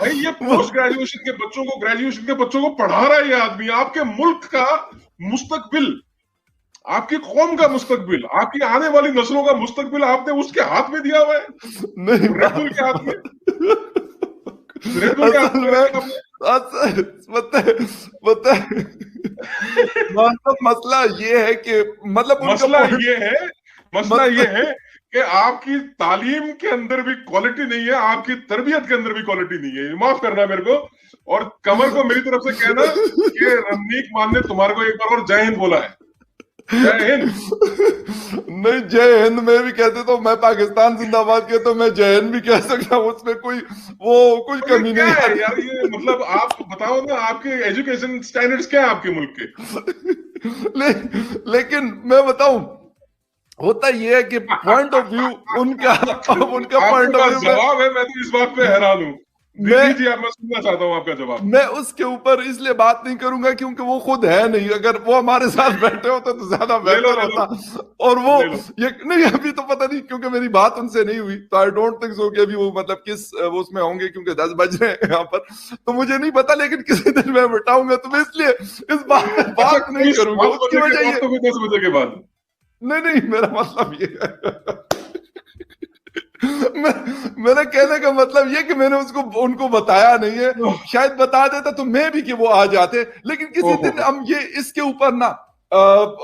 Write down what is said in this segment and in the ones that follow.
भाई ये post graduation के बच्चों को, ग्रेजुएशन के बच्चों को पढ़ा रहा है ये आदमी। आपके मुल्क का मुस्तकबिल, आपकी कौम का मुस्तकबिल, आपकी आने वाली नस्लों का मुस्तकबिल आपने उसके हाथ में दिया हुआ है। नहीं, रेडबुल के हाथ में, रेडबुल के हाथ असल में में पता है मतलब मसला ये है कि मतलब मसला ये है कि आपकी तालीम के अंदर भी क्वालिटी नहीं है, आपकी तरबियत के अंदर भी क्वालिटी नहीं है। माफ करना मेरे को, और कमर को मेरी तरफ से कहना कि रमनीक मान ने तुम्हारे को एक बार और जय हिंद बोला है। जय हिंद नहीं, जय हिंद में भी कहते तो मैं पाकिस्तान जिंदाबाद के तो मैं जय हिंद भी कह सकता हूँ, उसमें कोई वो कुछ तो कमी क्या नहीं है है यार ये, मतलब आप बताओ ना, आपके एजुकेशन स्टैंडर्ड्स क्या है आपके मुल्क के? लेकिन मैं बताऊं, होता ये है कि पॉइंट ऑफ व्यू उनका पॉइंट ऑफ व्यू जवाब है, मैं तो इस बात पे हैरान हूँ। दीजिए आप, मैं सुनना चाहता हूँ आपका जवाब। मैं उसके ऊपर इसलिए बात नहीं करूंगा क्योंकि वो खुद है नहीं, अगर वो हमारे साथ बैठे होते तो ज्यादा बेहतर होता। और वो ये नहीं, अभी तो पता नहीं क्योंकि मेरी बात उनसे नहीं हुई, तो आई डोंट थिंक सो कि अभी वो मतलब किस वो उसमें होंगे, क्योंकि 10 बज रहे हैं यहाँ पर, तो मुझे नहीं पता। लेकिन किसी दिन मैं बैठाऊंगा तो मैं इसलिए इस बात पे बात नहीं करूंगा। उसकी वजह ये 10 बजे के बाद नहीं, मेरा मतलब ये है मेरे कहने का मतलब ये कि मैंने उनको बताया नहीं है। शायद बता देता तो मैं भी कि वो आ जाते, लेकिन किसी दिन हम ये इसके ऊपर ना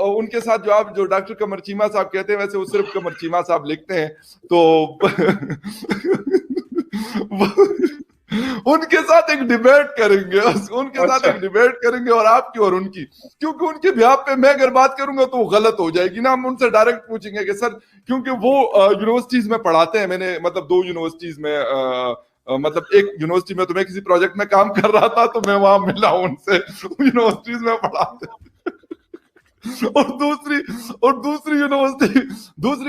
उनके साथ जो आप जो डॉक्टर कमर चीमा साहब कहते हैं, वैसे वो सिर्फ कमर चीमा साहब लिखते हैं, तो उनके साथ एक डिबेट करेंगे, एक डिबेट करेंगे, और आपकी और उनकी, क्योंकि उनके बिहाफ पे मैं अगर बात करूंगा तो वो गलत हो जाएगी ना। हम उनसे डायरेक्ट पूछेंगे कि सर, क्योंकि वो यूनिवर्सिटीज में पढ़ाते हैं, मैंने मतलब 2 यूनिवर्सिटीज में मतलब एक यूनिवर्सिटी में तो मैं किसी प्रोजेक्ट में काम कर रहा था, तो मैं वहां मिला उनसे, यूनिवर्सिटीज में पढ़ाते और दूसरी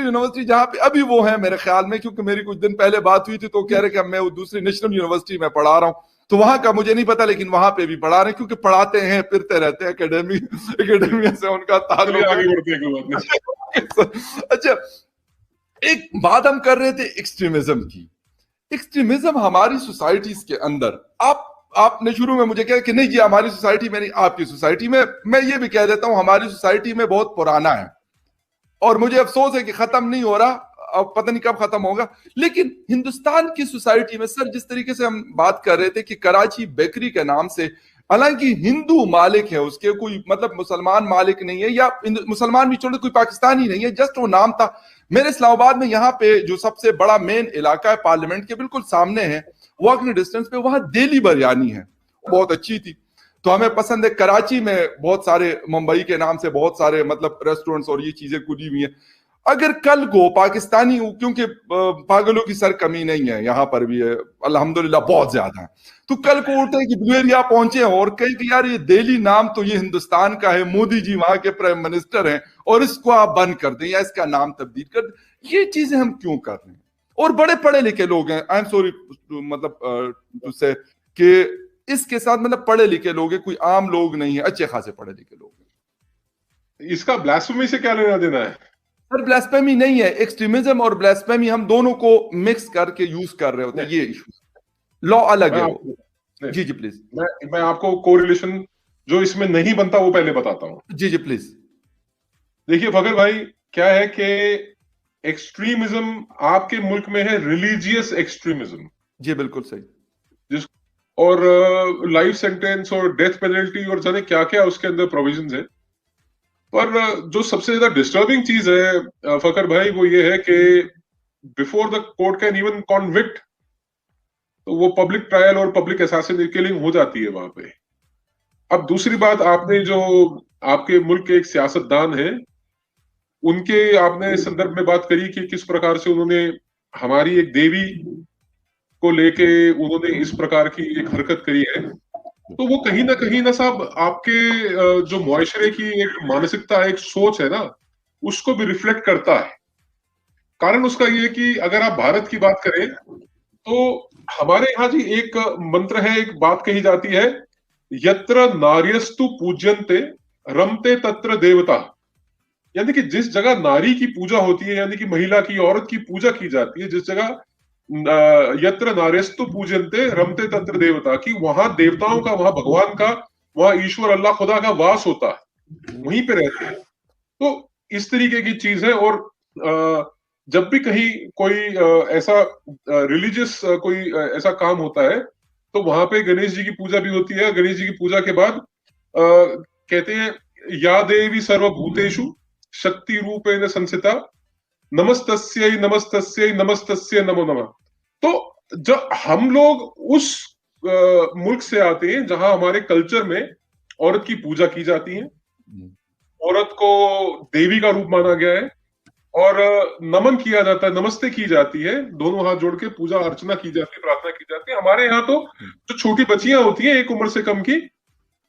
यूनिवर्सिटी जहां पे अभी वो है मेरे ख्याल में, क्योंकि मेरी कुछ दिन पहले बात हुई थी, तो कह रहे कि मैं वो दूसरी नेशनल यूनिवर्सिटी में पढ़ा रहा हूँ, तो वहां का मुझे नहीं पता, लेकिन वहां पे भी पढ़ा रहे हैं, क्योंकि पढ़ाते हैं, फिरते रहते हैं, एकेडमी से उनका ताल्लुक है। अच्छा, एक बात हम कर रहे थे एक्सट्रीमिज्म की। एक्सट्रीमिज्म हमारी सोसाइटीज के अंदर, आपने शुरू में मुझे कहा कि नहीं जी हमारी सोसाइटी में नहीं, आपकी सोसाइटी में, मैं ये भी कह देता हूं हमारी सोसाइटी में बहुत पुराना है, और मुझे अफसोस है कि खत्म नहीं हो रहा, अब पता नहीं कब खत्म होगा। लेकिन हिंदुस्तान की सोसाइटी में सर, जिस तरीके से हम बात कर रहे थे कि कराची बेकरी के नाम से, हालांकि हिंदू मालिक है उसके, कोई मतलब मुसलमान मालिक नहीं है, या मुसलमान भी छोड़े कोई पाकिस्तानी नहीं है, जस्ट वो नाम था। मेरे इस्लामाबाद में यहाँ पे जो सबसे बड़ा मेन इलाका है पार्लियामेंट के बिल्कुल सामने है, वॉकिंग डिस्टेंस पे, वहां दिल्ली बिरयानी है, बहुत अच्छी थी, तो हमें पसंद है। कराची में बहुत सारे, मुंबई के नाम से बहुत सारे मतलब रेस्टोरेंट्स और ये चीजें खुली हुई हैं। अगर कल को पाकिस्तानी, क्योंकि पागलों की सर कमी नहीं है, यहाँ पर भी है अल्हम्दुलिल्लाह बहुत ज्यादा है, तो कल को उठे कि ब्लू एरिया पहुंचे और कहें कि यार ये दिल्ली नाम तो ये हिंदुस्तान का है, मोदी जी वहां के प्राइम मिनिस्टर हैं, और इसको आप बंद कर दें या इसका नाम तब्दील कर दें, ये चीजें हम क्यों कर रहे हैं? और बड़े पढ़े लिखे लोग हैं, आई एम सॉरी मतलब से कि इसके साथ मतलब पढ़े लिखे लोग हैं, कोई आम लोग नहीं है, अच्छे खासे पढ़े लिखे लोग हैं। इसका ब्लास्फेमी से क्या लेना देना है? सर ब्लास्फेमी नहीं है, एक्सट्रीमिज्म और ब्लास्फेमी हम दोनों को मिक्स करके यूज कर रहे होते हैं, ये इशू, लॉ अलग है वो। जी प्लीज, मैं आपको कोरिलेशन जो इसमें नहीं बनता वो पहले बताता हूं। जी प्लीज। देखिए फकर भाई, क्या है कि एक्सट्रीमिज्म आपके मुल्क में है रिलीजियस एक्सट्रीमिज्म। जी बिल्कुल सही। और लाइफ सेंटेंस और डेथ पेनल्टी और जाने क्या क्या उसके अंदर प्रोविजंस है। पर जो सबसे ज्यादा डिस्टर्बिंग चीज है फकर भाई, वो ये है कि before the court can even convict, तो वो पब्लिक ट्रायल और पब्लिक असैसिनेशन किलिंग हो जाती है वहां पे। अब दूसरी बात, आपने जो आपके मुल्क के एक सियासतदान हैं, उनके आपने संदर्भ में बात करी कि किस प्रकार से उन्होंने हमारी एक देवी को लेके उन्होंने इस प्रकार की एक हरकत करी है, तो वो कहीं ना साहब आपके जो मुआशरे की एक मानसिकता, एक सोच है ना, उसको भी रिफ्लेक्ट करता है। कारण उसका ये कि अगर आप भारत की बात करें तो हमारे यहाँ जी एक मंत्र है, एक बात कही जाती है, यत्र नार्यस्तु पूज्यन्ते रमते तत्र देवता। यानी कि जिस जगह नारी की पूजा होती है, यानी कि महिला की, औरत की पूजा की जाती है, जिस जगह यत्र नारेस्तु पूजन्ते रमते तत्र देवता, की वहां देवताओं का, वहां भगवान का, वहां ईश्वर अल्लाह खुदा का वास होता है, वहीं पे रहते हैं। तो इस तरीके की चीज है। और जब भी कहीं कोई ऐसा रिलीजियस कोई ऐसा काम होता है तो वहां पे गणेश जी की पूजा भी होती है। गणेश जी की पूजा के बाद कहते हैं या देवी सर्वभूतेषु शक्ति रूपेण संस्थिता नमस्तस्यै नमस्तस्यै नमस्तस्यै नमो नमः। तो जब हम लोग उस मुल्क से आते हैं जहां हमारे कल्चर में औरत की पूजा की जाती है, औरत को देवी का रूप माना गया है और नमन किया जाता है, नमस्ते की जाती है, दोनों हाथ जोड़ के पूजा अर्चना की जाती है, प्रार्थना की जाती है। हमारे यहाँ तो जो छोटी बच्चियां होती हैं एक उम्र से कम की,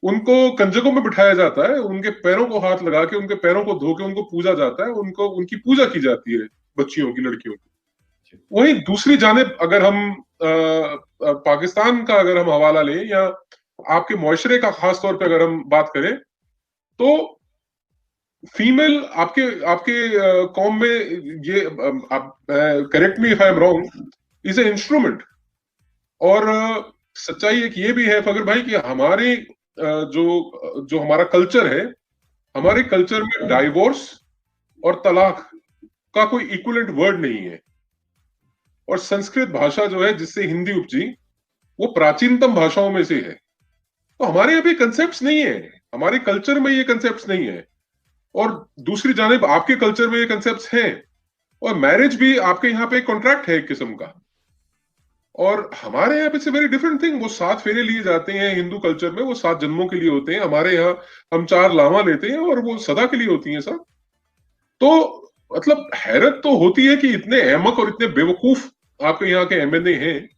उनको कंजकों में बिठाया जाता है, उनके पैरों को हाथ लगा के, उनके पैरों को धो के उनको पूजा जाता है, उनको उनकी पूजा की जाती है, बच्चियों की, लड़कियों की। वहीं दूसरी जानिब अगर हम पाकिस्तान का अगर हम हवाला लें या आपके मुआशरे का खास तौर पे अगर हम बात करें तो फीमेल आपके आपके कौम में ये correct me if I am wrong, is a instrument. और सच्चाई एक ये भी है फकर भाई कि हमारे जो जो हमारा कल्चर है, हमारे कल्चर में डाइवोर्स और तलाक का कोई इक्विवेलेंट वर्ड नहीं है। और संस्कृत भाषा जो है जिससे हिंदी उपजी, वो प्राचीनतम भाषाओं में से है। तो हमारे यहाँ पे कंसेप्ट नहीं है, हमारे कल्चर में ये कंसेप्ट नहीं है। और दूसरी जानिब आपके कल्चर में ये कंसेप्ट हैं, और मैरिज भी आपके यहाँ पे कॉन्ट्रैक्ट है एक किस्म का। और हमारे यहाँ पे से वेरी डिफरेंट थिंग। वो 7 फेरे लिए जाते हैं हिंदू कल्चर में, वो 7 जन्मों के लिए होते हैं। हमारे यहाँ हम 4 लावा लेते हैं और वो सदा के लिए होती हैं सब। तो मतलब हैरत तो होती है कि इतने अहमक और इतने बेवकूफ आपके यहाँ के एमएनए हैं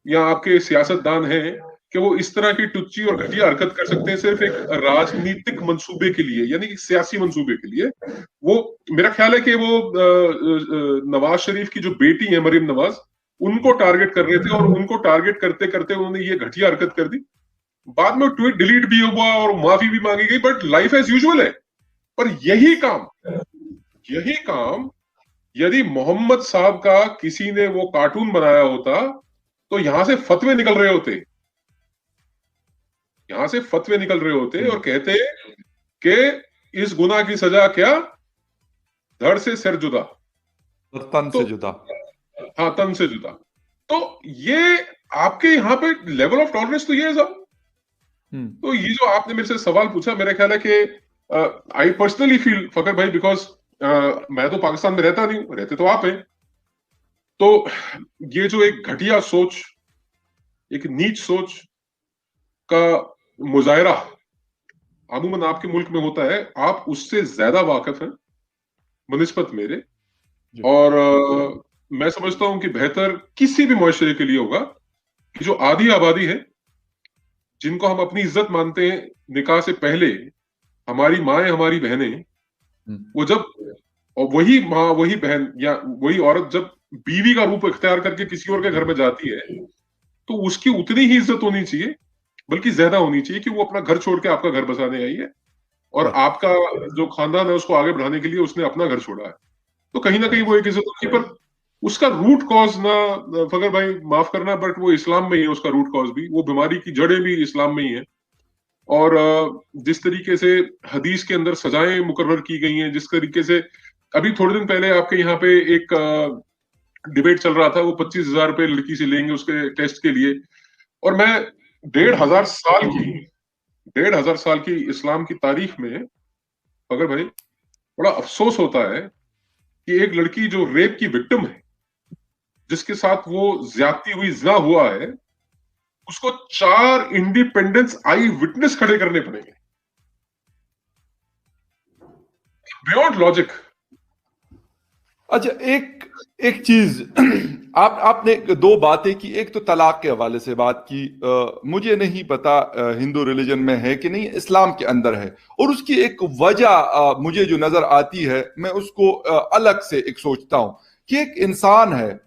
या आपके सियासतदान हैं कि वो इस तरह की टुच्ची और घटिया हरकत कर सकते हैं सिर्फ एक राजनीतिक मंसूबे के लिए, यानी कि सियासी मंसूबे के लिए। वो मेरा ख्याल है कि वो नवाज शरीफ की जो बेटी है मरीम नवाज, उनको टारगेट कर रहे थे और उनको टारगेट करते करते उन्होंने ये घटिया हरकत कर दी। बाद में ट्वीट डिलीट भी हुआ और माफी भी मांगी गई, बट लाइफ एज यूजुअल है। पर यही काम यदि मोहम्मद साहब का किसी ने वो कार्टून बनाया होता तो यहां से फतवे निकल रहे होते, यहां से फतवे निकल रहे होते और कहते कि इस गुनाह की सजा क्या, धड़ से सिर जुदा और तन से जुदा। हाँ, तन से जुदा। तो ये आपके यहाँ पे लेवल ऑफ टॉलरेंस तो ये है सब। तो ये जो आपने मेरे से सवाल पूछा, मेरा ख्याल है कि आई पर्सनली फील फकर भाई, बिकॉज मैं तो पाकिस्तान में रहता नहीं हूं, रहते तो आप हैं। तो ये जो एक घटिया सोच, एक नीच सोच का मुजाहरा अमूमन आपके मुल्क में होता है, आप उससे ज्यादा वाकिफ हैं बनिस्बत मेरे। और मैं समझता हूं कि बेहतर किसी भी मुआशरे के लिए होगा कि जो आधी आबादी है, जिनको हम अपनी इज्जत मानते हैं निकाह से पहले, हमारी माएं, हमारी बहनें, वो जब, और वही माँ, वही बहन या वही औरत जब बीवी का रूप इख्तियार करके किसी और के घर में जाती है, तो उसकी उतनी ही इज्जत होनी चाहिए, बल्कि ज्यादा होनी चाहिए कि वो अपना घर छोड़ के आपका घर बसाने आई है और आपका जो खानदान है उसको आगे बढ़ाने के लिए उसने अपना घर छोड़ा है। तो कहीं ना कहीं वो एक इज्जत होती है। पर उसका रूट कॉज ना फकर भाई, माफ करना, बट वो इस्लाम में ही है। उसका रूट कॉज भी, वो बीमारी की जड़ें भी इस्लाम में ही है। और जिस तरीके से हदीस के अंदर सजाएं मुकर्रर की गई हैं, जिस तरीके से अभी थोड़े दिन पहले आपके यहाँ पे एक डिबेट चल रहा था, वो 25,000 रुपए लड़की से लेंगे उसके टेस्ट के लिए। और मैं 1,500 साल की इस्लाम की तारीख में अगर भाई बड़ा अफसोस होता है कि एक लड़की जो रेप की विक्टिम है, जिसके साथ वो ज्यादती हुई, जिना हुआ है, उसको 4 इंडिपेंडेंस आई विटनेस खड़े करने पड़ेंगे, बियॉन्ड लॉजिक। अच्छा, एक चीज आपने 2 बातें की। एक तो तलाक के हवाले से बात की। मुझे नहीं पता हिंदू रिलीजन में है कि नहीं, इस्लाम के अंदर है। और उसकी एक वजह मुझे जो नजर आती है, मैं उसको अलग से एक सोचता हूं कि एक इंसान है,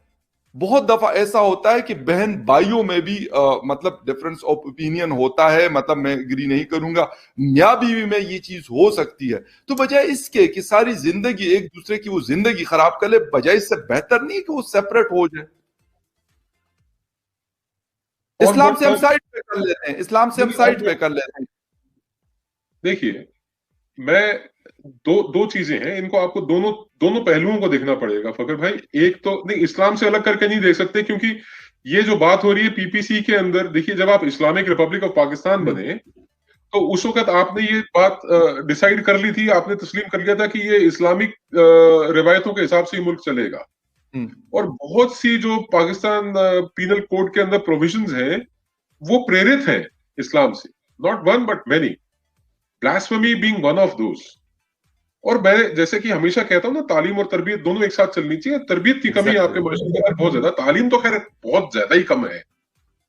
बहुत दफा ऐसा होता है कि बहन भाइयों में भी मतलब डिफरेंस ऑफ ओपिनियन होता है, मतलब मैं एग्री नहीं करूंगा, मियां बीवी में ये चीज हो सकती है। तो बजाय इसके कि सारी जिंदगी एक दूसरे की वो जिंदगी खराब कर ले, बजाय इससे बेहतर नहीं कि वो सेपरेट हो जाए? इस्लाम से हम साइड पे कर लेते हैं, इस्लाम से हम साइड पे कर लेते हैं। देखिए, मैं दो दो चीजें हैं, इनको आपको दोनों दोनों पहलुओं को देखना पड़ेगा फकर भाई। एक तो नहीं, इस्लाम से अलग करके नहीं देख सकते, क्योंकि ये जो बात हो रही है पीपीसी के अंदर, देखिए जब आप इस्लामिक रिपब्लिक ऑफ पाकिस्तान बने तो उस वक्त आपने ये बात डिसाइड कर ली थी, आपने तस्लीम कर लिया था कि ये इस्लामिक रिवायतों के हिसाब से ही मुल्क चलेगा। और बहुत सी जो पाकिस्तान पीनल कोड के अंदर प्रोविजंस हैं वो प्रेरित हैं इस्लाम से, not one but many, blasphemy being one of those. और मैं जैसे कि हमेशा कहता हूं ना, तालीम और तरबियत दोनों एक साथ चलनी चाहिए। तरबियत की कमी आपके माशरे के अंदर बहुत ज्यादा, तालीम तो खैर बहुत ज्यादा ही कम है,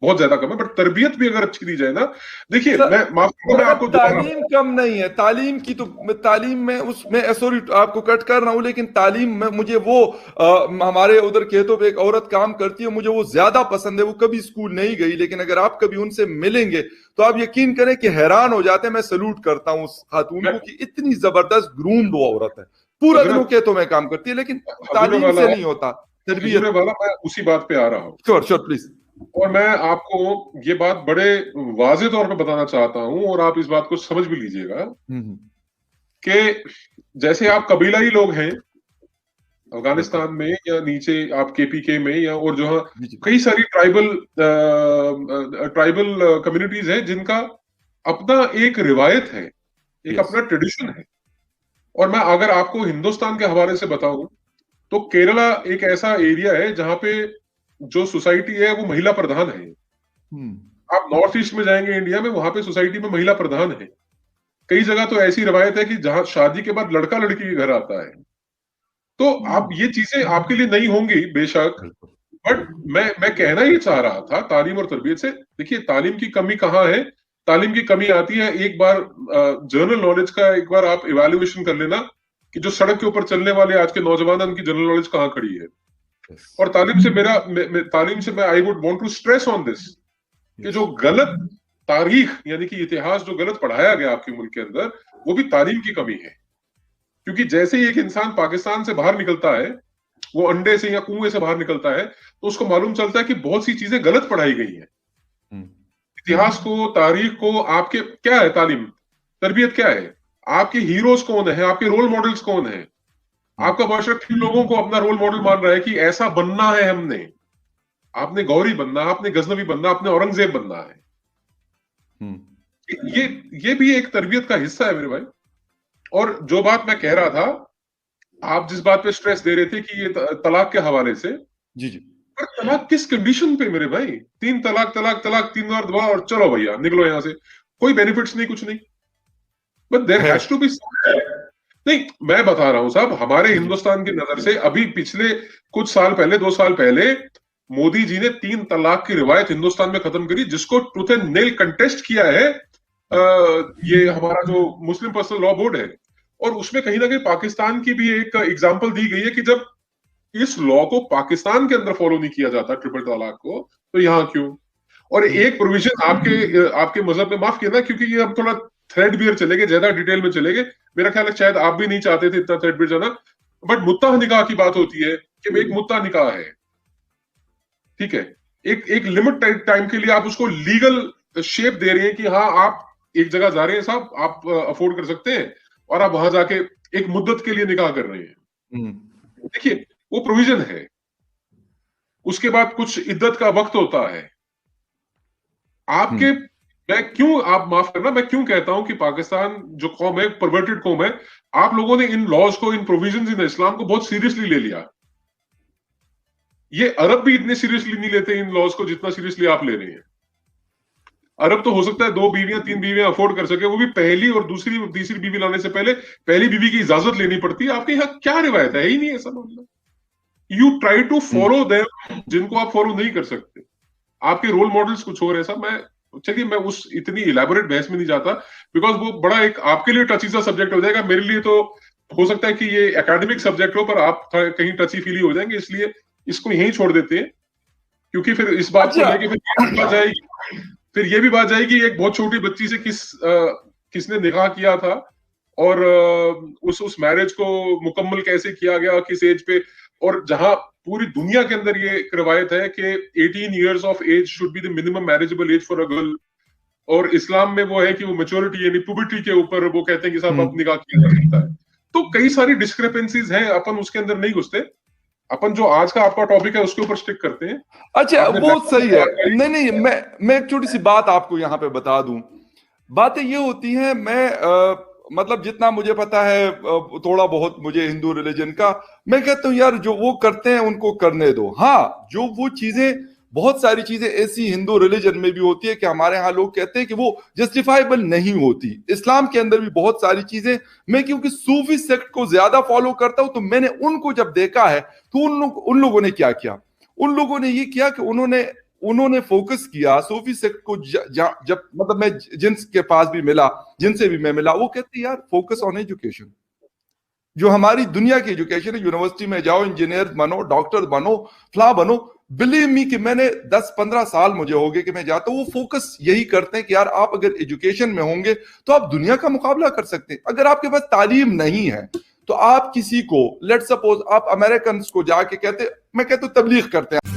बहुत ज्यादा कम है, बट तरबियत भी अगर अच्छी दी जाए ना, देखिए मैं माफ करो, मैं आपको तालीम कम नहीं है, तालीम की तो तालीम में उसमें सॉरी आपको कट कर रहा हूं, लेकिन तालीम में मुझे वो हमारे उधर खेतों पे एक औरत काम करती है, मुझे वो ज्यादा पसंद है। वो कभी स्कूल नहीं गई, लेकिन अगर आप कभी उनसे मिलेंगे तो आप यकीन करें कि हैरान हो जाते हैं। मैं सैल्यूट करता हूं उस खातून को कि इतनी जबरदस्त ग्रूम्ड वो औरत है, पूरा दिन वो खेतों में काम करती है, लेकिन तालीम से नहीं होता, तरबियत वाला। मैं उसी बात पे आ रहा हूँ। Sure sure please. और मैं आपको ये बात बड़े वाज़े तौर पे बताना चाहता हूं, और आप इस बात को समझ भी लीजिएगा कि जैसे आप कबीलाई लोग हैं अफगानिस्तान में, या नीचे आप केपीके में, या और जो कई सारी ट्राइबल कम्युनिटीज हैं जिनका अपना एक रिवायत है, एक अपना ट्रेडिशन है। और मैं अगर आपको हिंदुस्तान के हवाले से बताऊं तो केरला एक ऐसा एरिया है जहां पे जो सोसाइटी है वो महिला प्रधान है। आप नॉर्थ ईस्ट में जाएंगे इंडिया में, वहां पे सोसाइटी में महिला प्रधान है। कई जगह तो ऐसी रवायत है कि जहां शादी के बाद लड़का लड़की के घर आता है। तो आप ये चीजें आपके लिए नहीं होंगी बेशक, बट मैं कहना ही चाह रहा था तालीम और तरबियत से। देखिए तालीम की कमी कहाँ है, तालीम की कमी आती है, एक बार जनरल नॉलेज का एक बार आप इवैल्यूएशन कर लेना कि जो सड़क के ऊपर चलने वाले आज के नौजवान, उनकी जनरल नॉलेज कहाँ खड़ी है। और तालीम से मैं I would want to stress on this कि जो गलत तारीख यानी कि इतिहास जो गलत पढ़ाया गया आपके मुल्क के अंदर, वो भी तालीम की कमी है। क्योंकि जैसे ही एक इंसान पाकिस्तान से बाहर निकलता है, वो अंडे से या कुएं से बाहर निकलता है, तो उसको मालूम चलता है कि बहुत सी चीजें गलत पढ़ाई गई हैं। इतिहास को, तारीख को, आपके क्या है तालीम, तरबियत क्या है, आपके हीरोज कौन है, आपके रोल मॉडल्स कौन है। आपका माशरा किन लोगों को अपना रोल मॉडल मान रहा है कि ऐसा बनना है हमने, आपने गौरी बनना, आपने गजनवी बनना, आपने औरंगजेब बनना है। ये भी एक तरबियत का हिस्सा है मेरे भाई। और जो बात मैं कह रहा था, आप जिस बात पे स्ट्रेस दे रहे थे कि ये तलाक के हवाले से, जी जी, पर तलाक किस कंडीशन पे मेरे भाई? 3 तलाक तलाक तलाक 3 बार दबा और चलो भैया निकलो यहां से, कोई बेनिफिट्स नहीं, कुछ नहीं। But there has to be, नहीं मैं बता रहा हूं साहब, हमारे हिंदुस्तान की नजर से अभी पिछले कुछ साल पहले, 2 साल पहले, मोदी जी ने 3 तलाक की रिवायत हिंदुस्तान में खत्म करी, जिसको टूथ एंड नेल कंटेस्ट किया है ये हमारा जो मुस्लिम पर्सनल लॉ बोर्ड है। और उसमें कहीं ना कहीं पाकिस्तान की भी एक एग्जांपल दी गई है कि जब इस लॉ को पाकिस्तान के अंदर फॉलो नहीं किया जाता, ट्रिपल तलाक को, तो यहां क्यों? और एक प्रोविजन आपके मजहब में, माफ किया ना, क्योंकि ये हम थोड़ा थ्रेडबियर चलेंगे, ज्यादा डिटेल में चलेंगे, मेरा ख्याल है शायद आप भी नहीं चाहते थे इतना थ्रेडबियर जाना, बट मुत्ता निकाह की बात होती है कि एक मुत्ता निकाह है, ठीक है, एक लिमिट टाइम के लिए आप उसको लीगल शेप दे रहे हैं कि हाँ आप एक जगह जा रहे हैं साहब, आप अफोर्ड कर सकते हैं, और आप वहां जाके एक मुद्दत के लिए निकाह कर रहे हैं। देखिए वो प्रोविजन है। उसके बाद कुछ इद्दत का वक्त होता है आपके। मैं क्यों, आप माफ करना, मैं क्यों कहता हूं कि पाकिस्तान जो कौम है, परवर्टेड कौम है, आप लोगों ने इन लॉज को, इन प्रोविजंस इन इस्लाम को बहुत सीरियसली ले लिया। ये अरब भी इतने सीरियसली नहीं लेते इन लॉज को जितना सीरियसली आप ले रहे हैं। अरब तो हो सकता है 2 बीवियां 3 बीवियां अफोर्ड कर सके, वो भी पहली और दूसरी और तीसरी बीवी लाने से पहले पहली बीवी की इजाजत लेनी पड़ती है। आपके यहाँ क्या रिवायत है? ही नहीं ऐसा मामला। You try to follow them जिनको आप फॉलो नहीं कर सकते। आपके रोल मॉडल्स कुछ और है साहब। चलिए मैं उस इतनी इलेबोरेट बहस में नहीं जाता, बिकॉज वो बड़ा एक आपके लिए टची सा सब्जेक्ट हो जाएगा। मेरे लिए तो हो सकता है कि ये एकेडमिक सब्जेक्ट हो, पर आप कहीं टची फीली हो जाएंगे, इसलिए इसको यहीं छोड़ देते हैं। क्योंकि फिर इस बात को लेके फिर ये भी बात जाएगी एक बहुत छोटी बच्ची से किसने निकाह किया था, और उस मैरिज को मुकम्मल कैसे किया गया, किस एज पे, और जहां पूरी दुनिया के अंदर ये एक रवायत है कि 18 years of age should be the minimum marriageable age for a girl, और इस्लाम में वो है कि वो मेच्योरिटी यानी पुबर्टी के ऊपर वो कहते हैं कि साहब अब निकाह किया जा सकता है। तो कई सारी डिस्क्रिपेंसीज हैं, अपन उसके अंदर नहीं घुसते, अपन जो आज का आपका टॉपिक है उसके ऊपर स्टिक करते हैं। अच्छा, आपने वो सही है। जानकारी- नहीं, मैं एक छोटी सी बात आपको यहाँ पे बता दूं। बातें ये होती हैं, मतलब जितना मुझे पता है, थोड़ा बहुत मुझे हिंदू रिलीजन का, मैं कहता हूँ यार जो वो करते हैं उनको करने दो। हाँ, जो वो चीजें, बहुत सारी चीजें ऐसी हिंदू रिलीजन में भी होती है कि हमारे यहाँ लोग कहते हैं कि वो जस्टिफाइबल नहीं होती। इस्लाम के अंदर भी बहुत सारी चीजें, मैं क्योंकि सूफी सेक्ट को ज्यादा फॉलो करता हूं, तो मैंने उनको जब देखा है तो उन लोगों ने क्या किया, उन लोगों ने ये किया कि उन्होंने फोकस किया सूफी सेक्ट को। जब मतलब मैं जिनके पास भी मिला, जिनसे भी मैं मिला, वो कहते यार फोकस ऑन एजुकेशन। जो हमारी दुनिया की एजुकेशन है, यूनिवर्सिटी में जाओ, इंजीनियर बनो, डॉक्टर बनो, फला बनो। बिलीव मी कि मैंने 10-15 साल मुझे हो गए कि मैं जाता हूं, वो फोकस यही करते हैं कि यार आप अगर एजुकेशन में होंगे तो आप दुनिया का मुकाबला कर सकते हैं। अगर आपके पास तालीम नहीं है तो आप किसी को, लेट सपोज आप अमेरिकन को जाके कहते, मैं कहता हूं तबलीग करते हैं।